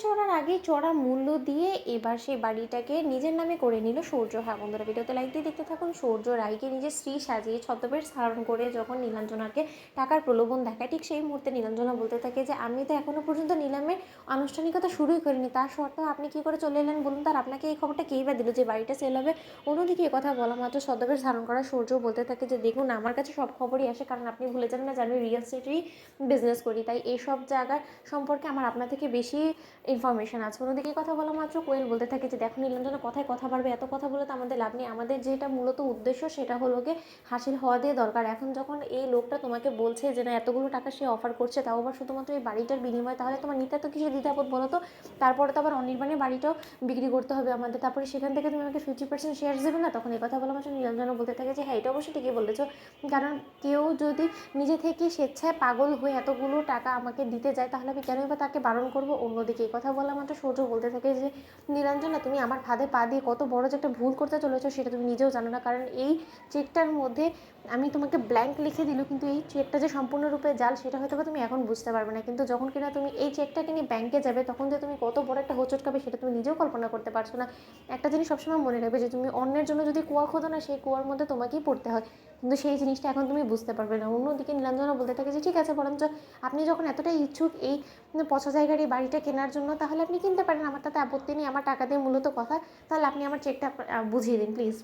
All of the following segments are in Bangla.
চড়ার আগেই চড়া মূল্য দিয়ে এবার সেই বাড়িটাকে নিজের নামে করে নিল সূর্য। হ্যাঁ বন্ধুরা, ভিডিওতে লাইক দিয়ে দেখতে থাকুন। সূর্য রায়কে নিজের স্ত্রী সাজিয়ে ছদ্মবেশ ধারণ করে যখন নীলাঞ্জনাকে টাকার প্রলোভন দেখায়, ঠিক সেই মুহূর্তে নীলাঞ্জনা বলতে থাকে যে আমি তো এখনো পর্যন্ত নিলামের আনুষ্ঠানিকতা শুরুই করিনি, তার সত্ত্বেও আপনি কী করে চলে এলেন বলুন? তার আপনাকে এই খবরটা কেই বা দিল যে বাড়িটা সেল হবে? অন্যদিকে কথা বলা মাত্র ছদ্মবেশ ধারণ করা সূর্য বলতে থাকে যে দেখুন, আমার কাছে সব খবরই আসে, কারণ আপনি ভুলে যাবেন না যে আমি রিয়েল এস্টেটেরই বিজনেস করি, তাই এইসব জায়গার সম্পর্কে আমার আপনার থেকে বেশি ইনফরমেশন আছে। অন্যদিকে কথা বলা মাত্র কোয়েল বলতে থাকে যে দেখো নীলাঞ্জনা, কথায় কথা বাড়বে, এত কথা বলে তো আমাদের লাভ নেই, আমাদের যেটা মূলত উদ্দেশ্য সেটা হলো গিয়ে হাসিল হওয়া দিয়ে দরকার। এখন যখন এই লোকটা তোমাকে বলছে যে না এতগুলো টাকা সে অফার করছে, তাও আবার শুধুমাত্র এই বাড়িটার বিনিময়ে, তাহলে তোমার নিতে তো কিছু দ্বিধাবোধ বলো তো? তারপরে তো আবার অনির্বাণে বাড়িটাও বিক্রি করতে হবে আমাদের, তারপরে সেখান থেকে তুমি আমাকে 50% শেয়ার দেবে না? তখন এই কথা বলা মাত্র নীলাঞ্জনা বলতে থাকে যে হ্যাঁ এটা অবশ্যই ঠিকই বলেছো, কারণ কেউ যদি নিজে থেকে স্বেচ্ছায় পাগল হয়ে এতগুলো টাকা আমাকে দিতে যায়, তাহলে আমি কেনই বা তাকে বারণ করবো? অন্যদিকে এই কথা বলা মাত্র সূর্য বলতে থাকে যে নীলাঞ্জনা, তুমি আমার ফাঁদে পা দিয়ে কত বড় যে একটা ভুল করতে চলেছো সেটা তুমি নিজেও জানো না, কারণ এই চেকটার মধ্যে আমি তোমাকে ব্ল্যাঙ্ক লিখে দিল, কিন্তু এই চেকটা যে সম্পূর্ণরূপে জাল সেটা হয়তো বা তুমি এখন বুঝতে পারবে না, কিন্তু যখন কিনা তুমি এই চেকটাকে নিয়ে ব্যাংকে যাবে তখন যে তুমি কত বড় একটা হোঁচট খাবে সেটা তুমি নিজেও কল্পনা করতে পারছো না। একটা জিনিস সবসময় মনে রাখবে যে তুমি অন্যের জন্য যদি কুয়া খোদো না, সেই কুয়ার মধ্যে তোমাকেই পড়তে হয়, কিন্তু সেই জিনিসটা এখন তুমি বুঝতে পারবে না। অন্যদিকে নীলাঞ্জনা বলতে থাকে যে ঠিক আছে, বরঞ্চ আপনি যখন এতটাই ইচ্ছুক এই পচা জায়গার এই বাড়িটা কেনার জন্য, তাহলে আপনি কিনতে পারেন, আমার তাতে আপত্তি নেই, আমার টাকা দিয়ে মূলত কথা, তাহলে আপনি আমার চেকটা বুঝিয়ে দিন প্লিজ।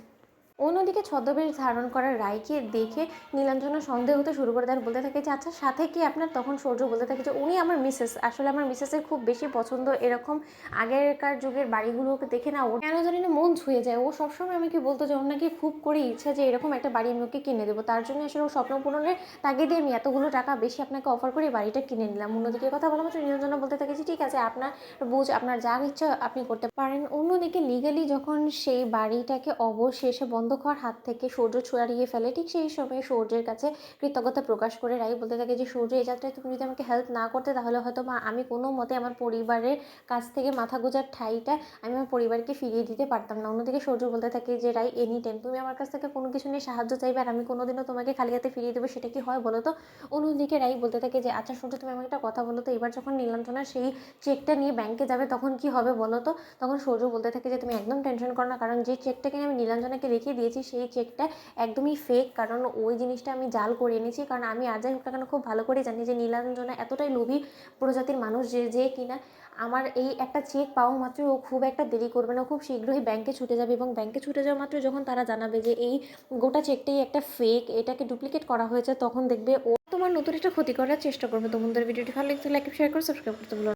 অন্যদিকে ছদ্মবেশ ধারণ করা রায়কে দেখে নীলাঞ্জনা সন্দেহ হতে শুরু করে দেয়, বলতে থাকে যে আচ্ছা সাথে কি আপনার? তখন সূর্য বলতে থাকে যে উনি আমার মিসেস, আসলে আমার মিসেসের খুব বেশি পছন্দ এরকম আগেরকার যুগের বাড়িগুলোকে দেখে না ওর কেন জানি না মন ছুঁয়ে যায়। ও সবসময় আমাকে বলতো যে ওর নাকি খুব করে ইচ্ছা যে এরকম একটা বাড়ি আমি ওকে কিনে দেবো, তার জন্য আসলে ও স্বপ্ন পূরণের তাগিদে আমি এতগুলো টাকা বেশি আপনাকে অফার করে বাড়িটা কিনে নিলাম। অন্যদিকে কথা বলা মাত্র নীলাঞ্জনা বলতে থাকে যে ঠিক আছে, আপনার বুঝ, আপনার যা ইচ্ছা আপনি করতে পারেন। অন্যদিকে লিগালি যখন সেই বাড়িটাকে অবশেষে বন্ধক হাত থেকে সূর্য ছড়িয়ে ফেলে, ঠিক সেই সময় সূর্যের কাছে কৃতজ্ঞতা প্রকাশ করে রাই বলতে থাকে যে সূর্য, এই যাত্রায় তুমি যদি আমাকে হেল্প না করতে, তাহলে হয়তো বা আমি কোনো মতে আমার পরিবারের কাছ থেকে মাথা গোঁজার ঠাঁইটা আমি আমার পরিবারকে ফিরিয়ে দিতে পারতাম না। অন্যদিকে সূর্য বলতে থাকে যে রাই, এনি টাইম তুমি আমার কাছ থেকে কোনো কিছু নিয়ে সাহায্য চাইবে আর আমি কোনোদিনও তোমাকে খালি হাতে ফিরিয়ে দেবো, সেটা কি হয় বলো তো? অন্যদিকে রাই বলতে থাকে যে আচ্ছা সূর্য, তুমি আমাকে একটা কথা বলো তো, এবার যখন নীলাঞ্জনা সেই চেকটা নিয়ে ব্যাংকে যাবে তখন কি হবে বলো তো? তখন সূর্য বলতে থাকে যে তুমি একদম টেনশন করো না, কারণ যে চেকটা কিনে আমি নীলাঞ্জনাকে রেখে দিয়েছি সেই চেকটা একদমই ফেক, কারণ ওই জিনিসটা আমি জাল করে এনেছি, কারণ আমি আর যাই হোক না কেন খুব ভালো করে জানি যে নীলাঞ্জনা এতটাই লোভী প্রজাতির মানুষ যে কিনা আমার এই একটা চেক পাওয়া মাত্র ও খুব একটা দেরি করবে না, খুব শীঘ্রই ব্যাংকে ছুটে যাবে, এবং ব্যাংকে ছুটে যাওয়া মাত্র যখন তারা জানাবে যে এই গোটা চেকটাই একটা ফেক, এটাকে ডুপ্লিকেট করা হয়েছে, তখন দেখবে ও তোমার নতুন একটা ক্ষতি করার চেষ্টা করবে। তো বন্ধুরা, ভিডিওটি ভালো লাগলে লাইক শেয়ার করে সাবস্ক্রাইব করতে ভুলো না।